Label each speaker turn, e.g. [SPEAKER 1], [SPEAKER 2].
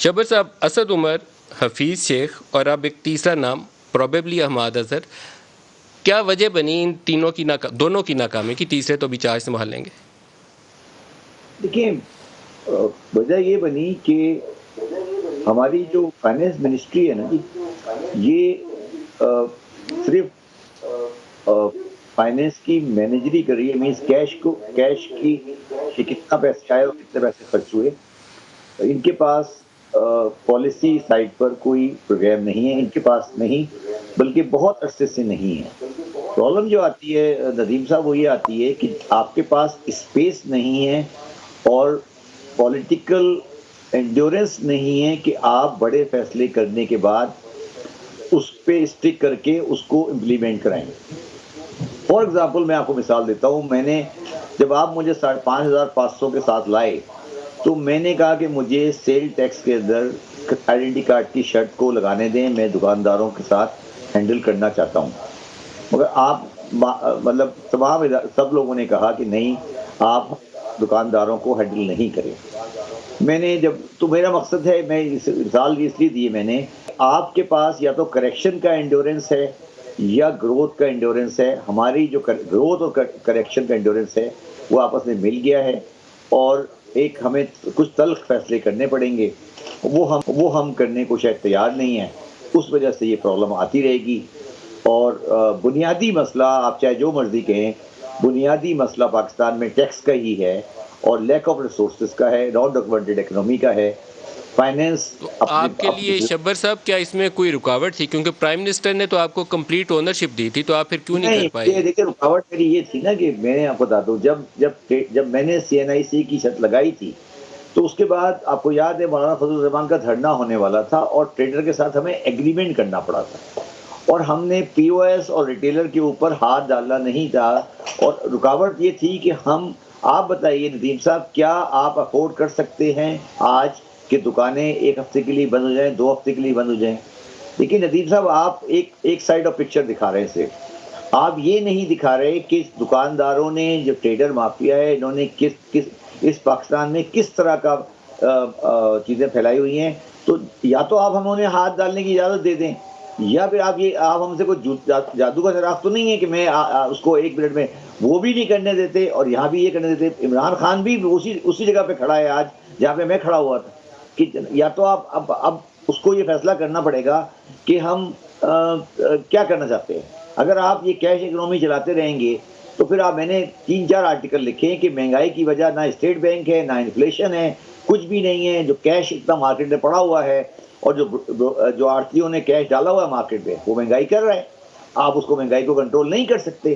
[SPEAKER 1] شبر صاحب، اسد عمر، حفیظ شیخ اور اب ایک تیسرا نام پروبیبلی احمد اظہر، کیا وجہ بنی ان تینوں کی دونوں کی ناکامی کی؟ تیسرے تو بھی چارج سنبھال لیں گے.
[SPEAKER 2] دیکھیں، وجہ یہ بنی کہ ہماری جو فائنینس منسٹری ہے نا جی، یہ صرف فائنینس کی مینیجری کر رہی ہے. مینس کیش کی کہ کتنا پیسہ آئے اور کتنے پیسے خرچ ہوئے. ان کے پاس پالیسی سائڈ پر کوئی پروگرام نہیں ہے، ان کے پاس نہیں، بلکہ بہت عرصے سے نہیں ہے. پرابلم جو آتی ہے ندیم صاحب وہ یہ آتی ہے کہ آپ کے پاس اسپیس نہیں ہے اور پولیٹیکل انڈیورنس نہیں ہے کہ آپ بڑے فیصلے کرنے کے بعد اس پہ اسٹک کر کے اس کو امپلیمنٹ کرائیں. فار ایگزامپل میں آپ کو مثال دیتا ہوں. میں نے جب آپ مجھے 5,500 کے ساتھ لائے تو میں نے کہا کہ مجھے سیل ٹیکس کے اندر آئیڈینٹی کارڈ کی شرط کو لگانے دیں، میں دکانداروں کے ساتھ ہینڈل کرنا چاہتا ہوں. مگر آپ مطلب سب لوگوں نے کہا کہ نہیں، آپ دکانداروں کو ہینڈل نہیں کریں. میں نے تو میرا مقصد ہے، میں مثال اس لیے دی میں نے، آپ کے پاس یا تو کریکشن کا انڈیورنس ہے یا گروتھ کا انڈیورنس ہے. ہماری جو گروتھ اور کریکشن کا انڈیورنس ہے وہ آپس میں مل گیا ہے اور ایک ہمیں کچھ تلخ فیصلے کرنے پڑیں گے، وہ ہم کرنے کو شاید تیار نہیں ہیں. اس وجہ سے یہ پرابلم آتی رہے گی. اور بنیادی مسئلہ آپ چاہے جو مرضی کہیں، بنیادی مسئلہ پاکستان میں ٹیکس کا ہی ہے اور لیک آف ریسورسز کا ہے، نان ڈاکومنٹڈ اکنامی کا ہے. فائنینس
[SPEAKER 1] تو آپ کے لیے شبر صاحب کیا اس میں کوئی رکاوٹ تھی؟ کیونکہ پرائم منسٹر نے تو آپ کو کمپلیٹ اونرشپ دی تھی، تو آپ پھر کیوں نہیں کر پائے؟
[SPEAKER 2] نہیں، دیکھیں رکاوٹ میری یہ تھی نا کہ میں نے آپ کو بتا دوں، جب میں نے CNIC کی شرط لگائی تھی تو اس کے بعد آپ کو یاد ہے مولانا فضل الرحمان کا دھرنا ہونے والا تھا اور ٹریڈر کے ساتھ ہمیں ایگریمنٹ کرنا پڑا تھا اور ہم نے POS اور ریٹیلر کے اوپر ہاتھ ڈالنا نہیں تھا. اور رکاوٹ یہ تھی کہ آپ بتائیے ندیم صاحب، کیا آپ افورڈ کر سکتے ہیں آج کہ دکانیں ایک ہفتے کے لیے بند ہو جائیں، 2 ہفتے کے لیے بند ہو جائیں؟ لیکن ندیم صاحب آپ ایک سائڈ آف پکچر دکھا رہے ہیں، آپ یہ نہیں دکھا رہے کہ دکانداروں نے، جو ٹریڈر مافیا ہے، انہوں نے اس پاکستان میں کس طرح کا چیزیں پھیلائی ہوئی ہیں. تو یا تو آپ ہمیں ہاتھ ڈالنے کی اجازت دے دیں، یا پھر آپ ہم سے کوئی جادو کا چراغ تو نہیں ہے کہ میں اس کو 1 منٹ میں وہ بھی نہیں کرنے دیتے اور یہاں بھی یہ کرنے دیتے. عمران خان بھی اسی جگہ پہ کھڑا ہے آج جہاں پہ میں کھڑا ہوا تھا. کہ یا تو آپ اب اس کو یہ فیصلہ کرنا پڑے گا کہ ہم کیا کرنا چاہتے ہیں. اگر آپ یہ کیش اکنامی چلاتے رہیں گے تو پھر میں نے 3-4 آرٹیکل لکھے کہ مہنگائی کی وجہ نہ اسٹیٹ بینک ہے، نہ انفلیشن ہے، کچھ بھی نہیں ہے. جو کیش اتنا مارکیٹ میں پڑا ہوا ہے اور جو آڑتیوں نے کیش ڈالا ہوا ہے مارکیٹ میں، وہ مہنگائی کر رہا ہے. آپ اس کو مہنگائی کو کنٹرول نہیں کر سکتے.